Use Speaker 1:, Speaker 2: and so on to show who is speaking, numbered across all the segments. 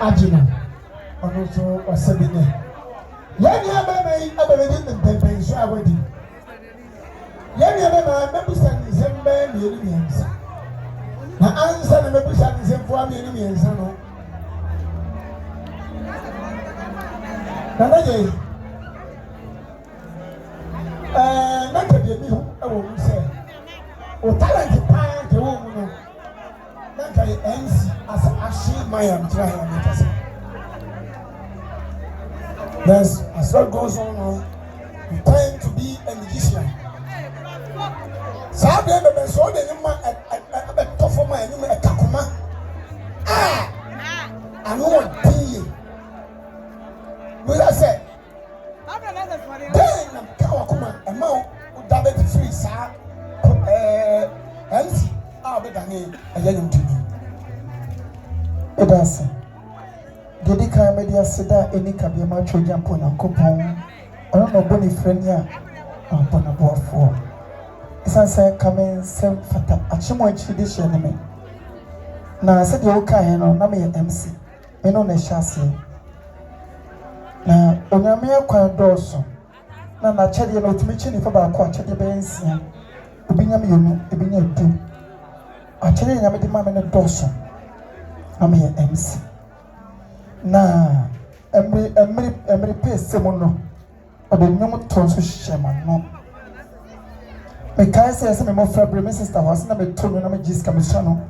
Speaker 1: Ajina. Also, or Sabine. Yanni, I may so already. Yanni, I remember standing some man, millions. Now, I remember standing some 4 millions. Nanaje, not to be a woman say, or talent pine the woman. Not I ends as I see my own trying. Yes, as what goes on, you tend to be a magician. Sabe bebe so de nyuma a tofo ma nyuma e kakoma. Anu odi. We say. Then kawa kuma e ma o da be free sa MC a be da ni e ya nyum tumi. E da se. Gedi ka media seda eni ka be ma twa jampo na kopon. Ono no boni friend ya. Abona boafo. Isanse coming sem fata achimo introduction me na said you kai no na me MC me no na hyase na onyame akwa doso na chede no tumi chi ni fa ba kwa chede be nsia obinya me yenu obinya du achede nyame di ma me no doso na me MC na emri pese mo no obinyum tonso hyema no me kai say me mo fabre me sister was na me to me na me jiska me sha no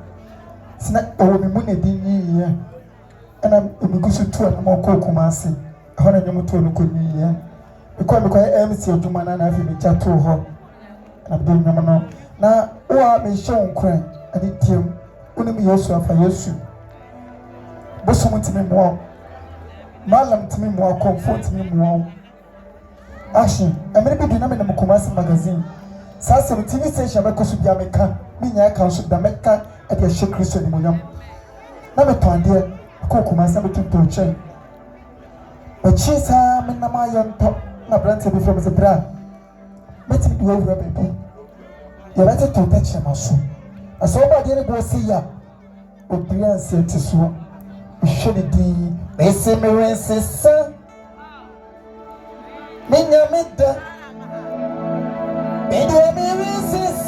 Speaker 1: sina o me mu na din yi ye ana me gusu to na mo ko kuma ase ho na nyum to no ko ni ye me ko MC oduma na afi me cha to ho na be nyum no na o me show nkran ade tiem uni me Yesu afa Yesu bosom timi mo malam timi mo comfort timi mo action emre bi na me na kuma ase magazine Sasa TV station ba kosu bia meka minya ka so da meka e de hye Kristo ni monyam na me pande ko kuma sa betu to chen o chisa me na ma yonto na brante bi from the bra meti bi wo wura bebi ya bete to ta che maso aso ba de ne bo si ya o bia se ti so hye ni di ese me wense sa minya me da me do me resist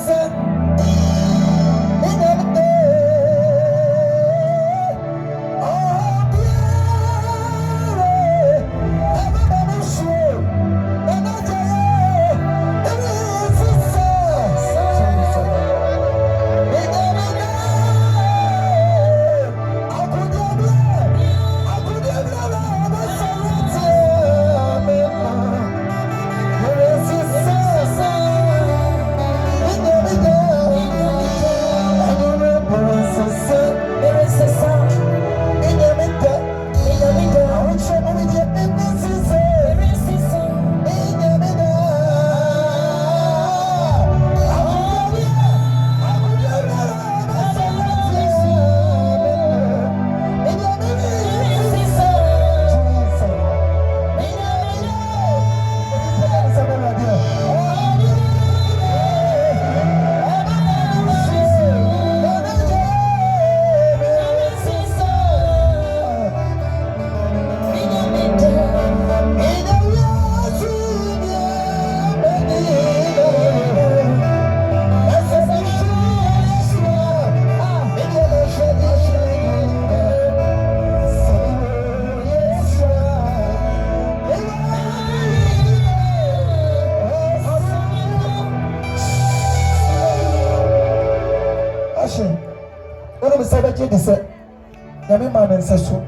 Speaker 1: Yami man so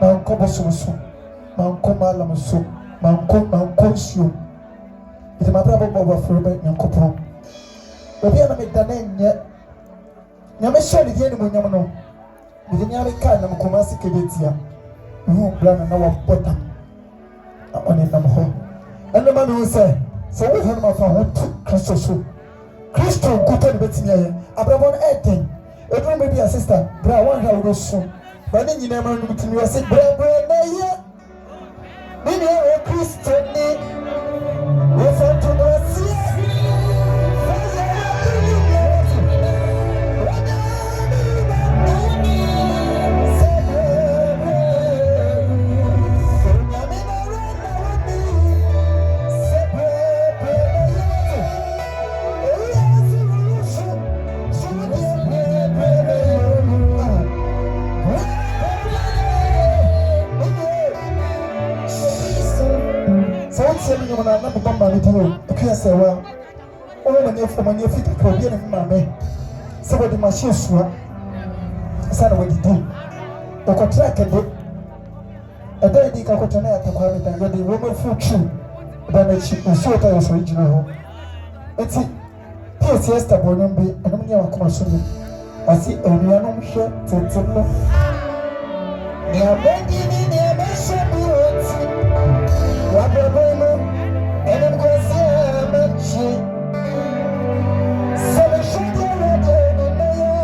Speaker 1: man ko boso man ko malam so man ko sio ite mabra bobo for be nyankopon obi ana me dane nye nyame sheri die ni monyam no de nyame ka na mkoma sikebetia hu plan na wa botam oni nam ho ene ma no se so wo ho ma fa ho Kristo so Kristo kuta de betimia ye abrabon eten Edron maybe a sister, bra one how go so. But then you never know to me. I said, bra, na ye. Maybe a Christian name. We found to know see. no na me bomba me dino e ka se wa o na ne fo manye fita ko bi ne ma me se body machine suwa sa na wadi di o ko track de e da di ka ko tana ya ta kwa me dan de wo me fu chu da na chi o so ta yo so jina ho eti PCS ta bonon bi anum nya wa kuma so ni asi enuanom hwe tetemno ni abedi ni abesho bi woti wa bebono enen ko si amachi sele shudi na de na ya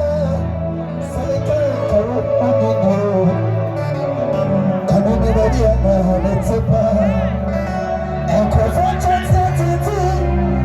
Speaker 1: sele ka ko ani no kanu ni bodi na ha mete